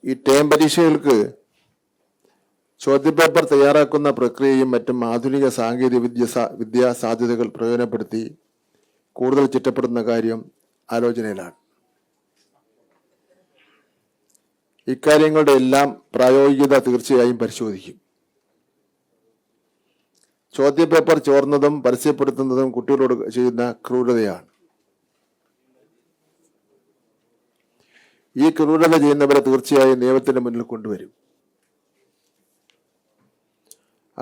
ഈ ടേം പരീക്ഷകൾക്ക് ചോദ്യപേപ്പർ തയ്യാറാക്കുന്ന പ്രക്രിയയും മറ്റും ആധുനിക സാങ്കേതിക വിദ്യാ സാധ്യതകൾ പ്രയോജനപ്പെടുത്തി കൂടുതൽ ചിട്ടപ്പെടുന്ന കാര്യം ആലോചനയിലാണ്. ഇക്കാര്യങ്ങളുടെ എല്ലാം പ്രായോഗികത തീർച്ചയായും പരിശോധിക്കും. ചോദ്യപേപ്പർ ചോർന്നതും പരസ്യപ്പെടുത്തുന്നതും കുട്ടികളോട് ചെയ്യുന്ന ക്രൂരതയാണ്. ഈ ക്രൂരത ചെയ്യുന്നവരെ തീർച്ചയായും നിയമത്തിന്റെ മുന്നിൽ കൊണ്ടുവരും.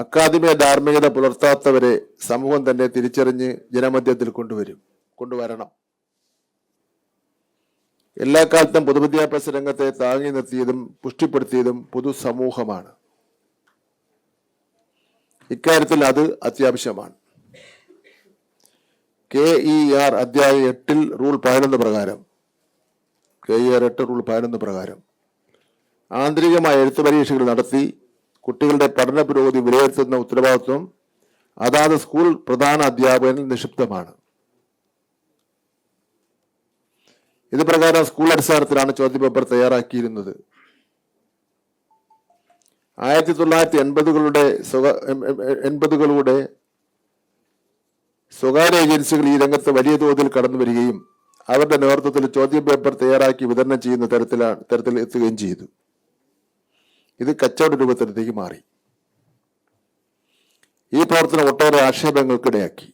അക്കാദമിക ധാർമ്മികത പുലർത്താത്തവരെ സമൂഹം തന്നെ തിരിച്ചറിഞ്ഞ് ജനമധ്യത്തിൽ കൊണ്ടുവരണം. എല്ലാ കാലത്തും പൊതുവിദ്യാഭ്യാസ രംഗത്തെ താങ്ങി നിർത്തിയതും പുഷ്ടിപ്പെടുത്തിയതും പൊതുസമൂഹമാണ്. ഇക്കാര്യത്തിൽ അത് അത്യാവശ്യമാണ്. KER അധ്യായം 8 റൂൾ 11 പ്രകാരം KER 8 റൂൾ 11 പ്രകാരം ആന്തരികമായ എഴുത്ത് പരീക്ഷകൾ നടത്തി കുട്ടികളുടെ പഠന പുരോഗതി വിലയിരുത്തുന്ന ഉത്തരവാദിത്വം അതാത് സ്കൂൾ പ്രധാന അധ്യാപകനിൽ നിക്ഷിപ്തമാണ്. ഇത് പ്രകാരം സ്കൂൾ അടിസ്ഥാനത്തിലാണ് ചോദ്യപേപ്പർ തയ്യാറാക്കിയിരുന്നത്. 1980-കളുടെ സ്വകാര്യ ഏജൻസികൾ ഈ രംഗത്ത് വലിയ തോതിൽ കടന്നു വരികയും അവരുടെ നേതൃത്വത്തിൽ ചോദ്യപേപ്പർ തയ്യാറാക്കി വിതരണം ചെയ്യുന്ന തരത്തിൽ എത്തുകയും ചെയ്തു. ഇത് കച്ചവട രൂപത്തിലേക്ക് മാറി. ഈ പ്രവർത്തനം ഒട്ടേറെ ആക്ഷേപങ്ങൾക്കിടയാക്കി.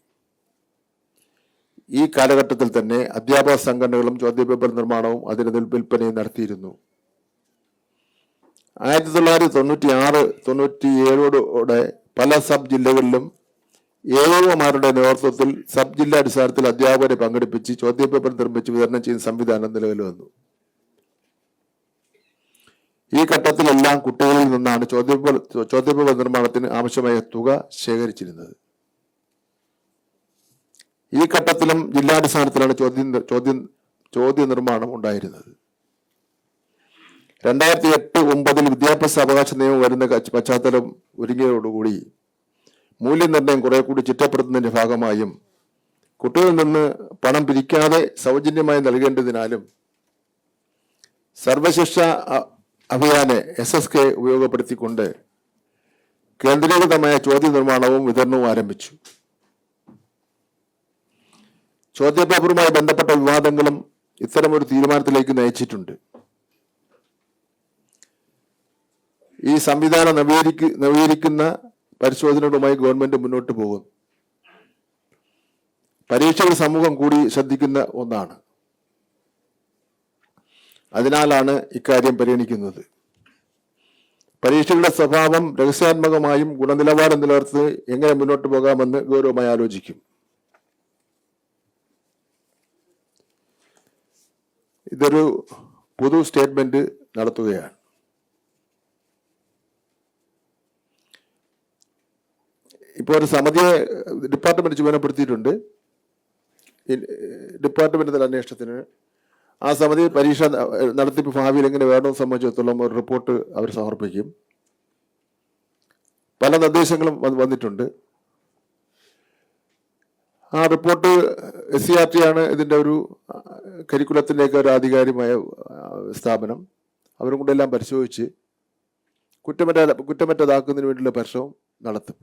ഈ കാലഘട്ടത്തിൽ തന്നെ അധ്യാപക സംഘടനകളും ചോദ്യപേപ്പർ നിർമ്മാണവും അതിന് വിൽപ്പനയും നടത്തിയിരുന്നു. 1996-97 പല സബ് ജില്ലകളിലും AO-മാരുടെ നേതൃത്വത്തിൽ സബ് ജില്ലാ അടിസ്ഥാനത്തിൽ അധ്യാപകരെ പങ്കെടുപ്പിച്ച് ചോദ്യപേപ്പർ നിർമ്മിച്ച് വിതരണം ചെയ്യുന്ന സംവിധാനം നിലവിൽ വന്നു. ഈ ഘട്ടത്തിലെല്ലാം കുട്ടികളിൽ നിന്നാണ് ചോദ്യപേപ്പർ നിർമ്മാണത്തിന് ആവശ്യമായ തുക ശേഖരിച്ചിരുന്നത്. ഈ ഘട്ടത്തിലും ജില്ലാടിസ്ഥാനത്തിലാണ് ചോദ്യ നിർമ്മാണം ഉണ്ടായിരുന്നത്. 2008-09 വിദ്യാഭ്യാസ അവകാശ നിയമം വരുന്ന പശ്ചാത്തലം ഒരുങ്ങിയതോടുകൂടി മൂല്യനിർണ്ണയം കുറെ കൂടി ചിട്ടപ്പെടുത്തുന്നതിന്റെ ഭാഗമായും കുട്ടികളിൽ നിന്ന് പണം പിരിക്കാതെ സൗജന്യമായി നൽകേണ്ടതിനാലും സർവശിക്ഷ അഭിയാനെ SSK ഉപയോഗപ്പെടുത്തിക്കൊണ്ട് കേന്ദ്രീകൃതമായ ചോദ്യ നിർമ്മാണവും വിതരണവും ആരംഭിച്ചു. ചോദ്യപേപ്പറുമായി ബന്ധപ്പെട്ട വിവാദങ്ങളും ഇത്തരമൊരു തീരുമാനത്തിലേക്ക് നയിച്ചിട്ടുണ്ട്. ഈ സംവിധാനം നവീകരിക്കുന്ന പരിശോധനകളുമായി ഗവൺമെന്റ് മുന്നോട്ട് പോകുന്നു. പരീക്ഷകൾ സമൂഹം കൂടി ശ്രദ്ധിക്കുന്ന ഒന്നാണ്. അതിനാലാണ് ഇക്കാര്യം പരിഗണിക്കുന്നത്. പരീക്ഷകളുടെ സ്വഭാവം രഹസ്യാത്മകമായും ഗുണനിലവാരം നിലനിർത്തി എങ്ങനെ മുന്നോട്ട് പോകാമെന്ന് ഗൗരവമായി ആലോചിക്കും. ഇതൊരു പൊതു സ്റ്റേറ്റ്മെന്റ് നടത്തുകയാണ്. ഇപ്പോൾ ഒരു സമിതിയെ ഡിപ്പാർട്ട്മെന്റ് ചുമതലപ്പെടുത്തിയിട്ടുണ്ട്. ഡിപ്പാർട്ട്മെന്റ് തല അന്വേഷണത്തിന് ആ സമിതി പരീക്ഷ നടത്തിപ്പ് ഭാവിയിൽ എങ്ങനെ വേണമെന്ന് സംബന്ധിച്ചിടത്തോളം ഒരു റിപ്പോർട്ട് അവർ സമർപ്പിക്കും. പല നിർദ്ദേശങ്ങളും വന്നിട്ടുണ്ട്. ആ റിപ്പോർട്ട് SCERT ആണ് ഇതിൻ്റെ ഒരു കരിക്കുലത്തിൻ്റെയൊക്കെ ഒരു ആധികാരികമായ സ്ഥാപനം. അവരും കൂടെല്ലാം പരിശോധിച്ച് കുറ്റമറ്റതാക്കുന്നതിന് വേണ്ടിയുള്ള പരിശ്രമം നടത്തും.